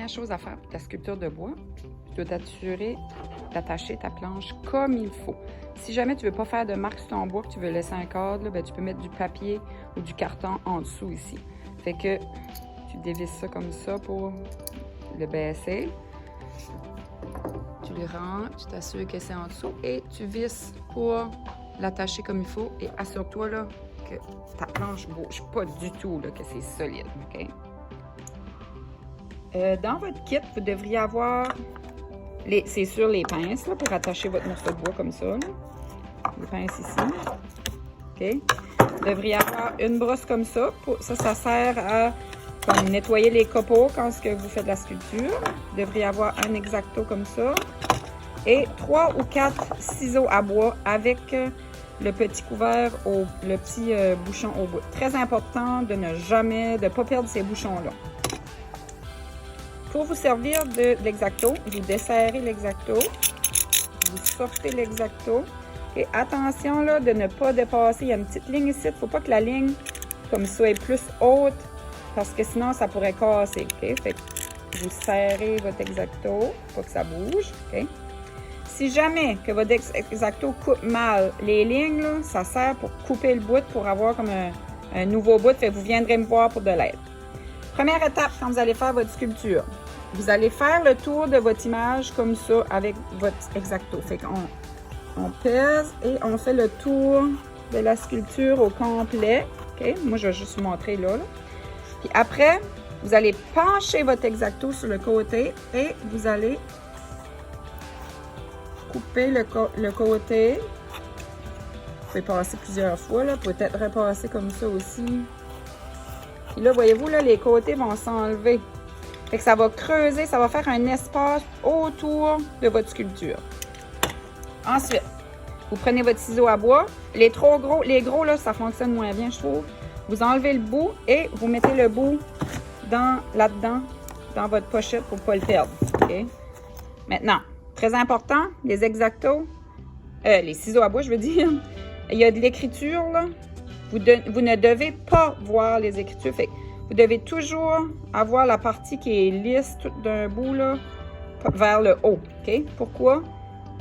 première chose à faire pour ta sculpture de bois, tu dois t'assurer d'attacher ta planche comme il faut. Si jamais tu ne veux pas faire de marque sur ton bois, que tu veux laisser un cadre, là, ben, tu peux mettre du papier ou du carton en dessous ici. Fait que tu dévisses ça comme ça pour le baisser. Tu le rentres, tu t'assures que c'est en dessous et tu visses pour l'attacher comme il faut et assure-toi là que ta planche ne bouge pas du tout, là, que c'est solide, OK? Dans votre kit, vous devriez avoir, c'est sûr, les pinces là, pour attacher votre morceau de bois comme ça. Là. Les pinces ici. OK? Vous devriez avoir une brosse comme ça. Ça sert à comme, nettoyer les copeaux quand vous faites la sculpture. Vous devriez avoir un X-Acto comme ça. Et 3 ou 4 ciseaux à bois avec le petit couvert, le petit bouchon au bout. Très important de ne pas perdre ces bouchons-là. Pour vous servir de l'X-Acto, vous desserrez l'X-Acto, vous sortez l'X-Acto. Et attention là, de ne pas dépasser. Il y a une petite ligne ici. Il ne faut pas que la ligne comme ça est plus haute parce que sinon ça pourrait casser. Okay? Fait que vous serrez votre X-Acto pour pas que ça bouge. Okay? Si jamais que votre X-Acto coupe mal les lignes, là, ça sert pour couper le bout, pour avoir comme un nouveau bout. Fait que vous viendrez me voir pour de l'aide. Première étape quand vous allez faire votre sculpture. Vous allez faire le tour de votre image comme ça avec votre X-Acto. Fait qu'on pèse et on fait le tour de la sculpture au complet. OK? Moi, je vais juste vous montrer là. Puis après, vous allez pencher votre X-Acto sur le côté et vous allez couper le côté. Vous pouvez passer plusieurs fois, là. Peut-être repasser comme ça aussi. Puis là, voyez-vous, là, les côtés vont s'enlever. Fait que ça va creuser, ça va faire un espace autour de votre sculpture. Ensuite, vous prenez votre ciseau à bois. Les gros, là, ça fonctionne moins bien, je trouve. Vous enlevez le bout et vous mettez le bout là-dedans, dans votre pochette pour ne pas le perdre. Okay? Maintenant, très important, les X-Acto, les ciseaux à bois, je veux dire, il y a de l'écriture, là. Vous ne devez pas voir les écritures. Fait que vous devez toujours avoir la partie qui est lisse d'un bout là, vers le haut. Okay? Pourquoi?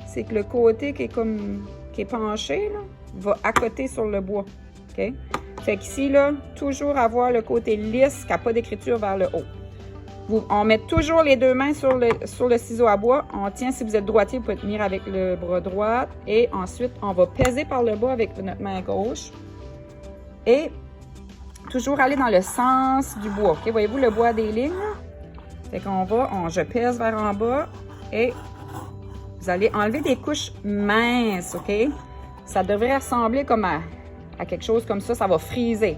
C'est que le côté qui est penché là, va accoter sur le bois. Okay? Fait qu'ici, là, toujours avoir le côté lisse qui n'a pas d'écriture vers le haut. On met toujours les deux mains sur le ciseau à bois. On tient, si vous êtes droitier, vous pouvez tenir avec le bras droit. Et ensuite, on va peser par le bas avec notre main gauche. Et toujours aller dans le sens du bois. Okay? Voyez-vous le bois des lignes? Fait qu'on je pèse vers en bas et vous allez enlever des couches minces, OK? Ça devrait ressembler comme à quelque chose comme ça, ça va friser.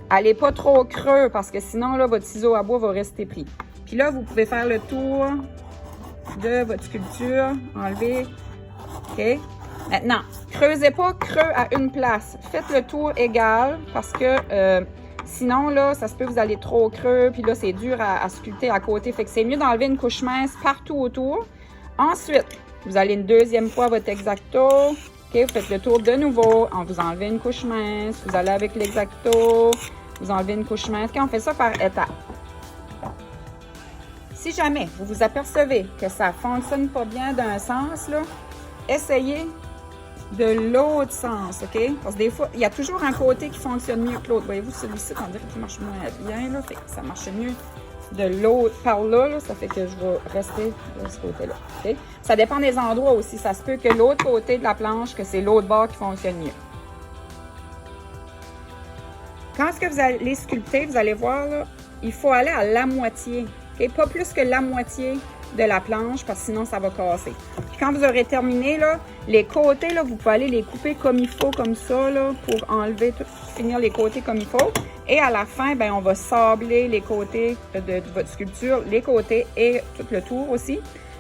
Allez pas trop creux parce que sinon, là, votre ciseau à bois va rester pris. Puis là, vous pouvez faire le tour de votre sculpture, enlever, OK? Maintenant, creusez pas creux à une place. Faites le tour égal parce que sinon, là, ça se peut que vous allez trop creux. Puis là, c'est dur à sculpter à côté. Fait que c'est mieux d'enlever une couche mince partout autour. Ensuite, vous allez une deuxième fois votre X-Acto. OK, vous faites le tour de nouveau. Vous enlevez une couche mince. Vous allez avec l'X-Acto. Vous enlevez une couche mince. OK, on fait ça par étapes. Si jamais vous vous apercevez que ça ne fonctionne pas bien d'un sens, là, essayez de l'autre sens, OK? Parce que des fois, il y a toujours un côté qui fonctionne mieux que l'autre. Voyez-vous, celui-ci, on dirait qu'il marche moins bien, là. Fait que ça marche mieux de l'autre par là, là. Ça fait que je vais rester de ce côté-là, OK? Ça dépend des endroits aussi. Ça se peut que l'autre côté de la planche, que c'est l'autre bord qui fonctionne mieux. Quand est-ce que vous allez sculpter, vous allez voir, là, il faut aller à la moitié, OK? Pas plus que la moitié de la planche parce que sinon ça va casser. Puis quand vous aurez terminé, là, les côtés, là, vous pouvez aller les couper comme il faut, comme ça, là, pour enlever, finir les côtés comme il faut. Et à la fin, ben, on va sabler les côtés de votre sculpture, les côtés et tout le tour aussi.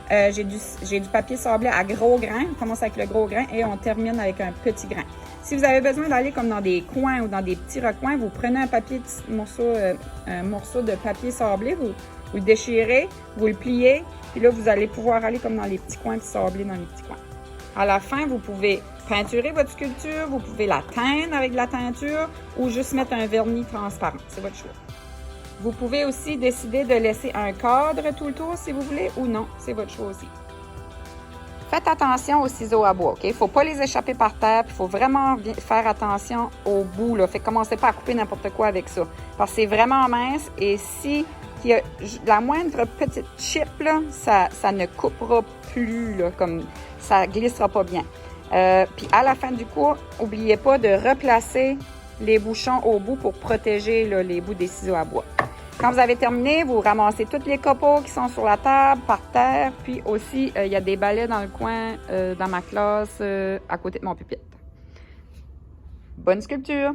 J'ai du papier sablé à gros grain. On commence avec le gros grain et on termine avec un petit grain. Si vous avez besoin d'aller comme dans des coins ou dans des petits recoins, vous prenez un morceau de papier sablé, vous le déchirez, vous le pliez, puis là, vous allez pouvoir aller comme dans les petits coins, puis sabler dans les petits coins. À la fin, vous pouvez peinturer votre sculpture, vous pouvez la teindre avec de la teinture ou juste mettre un vernis transparent. C'est votre choix. Vous pouvez aussi décider de laisser un cadre tout le tour si vous voulez ou non, c'est votre choix aussi. Faites attention aux ciseaux à bois, OK? Il ne faut pas les échapper par terre, il faut vraiment faire attention au bout, là. Fait que commencez pas à couper n'importe quoi avec ça, parce que c'est vraiment mince et si il y a la moindre petite chip, là, ça ne coupera plus, là, comme ça glissera pas bien. Puis à la fin du cours, n'oubliez pas de replacer les bouchons au bout pour protéger là, les bouts des ciseaux à bois. Quand vous avez terminé, vous ramassez tous les copeaux qui sont sur la table, par terre, puis aussi, il y a des balais dans le coin, dans ma classe, à côté de mon pupitre. Bonne sculpture!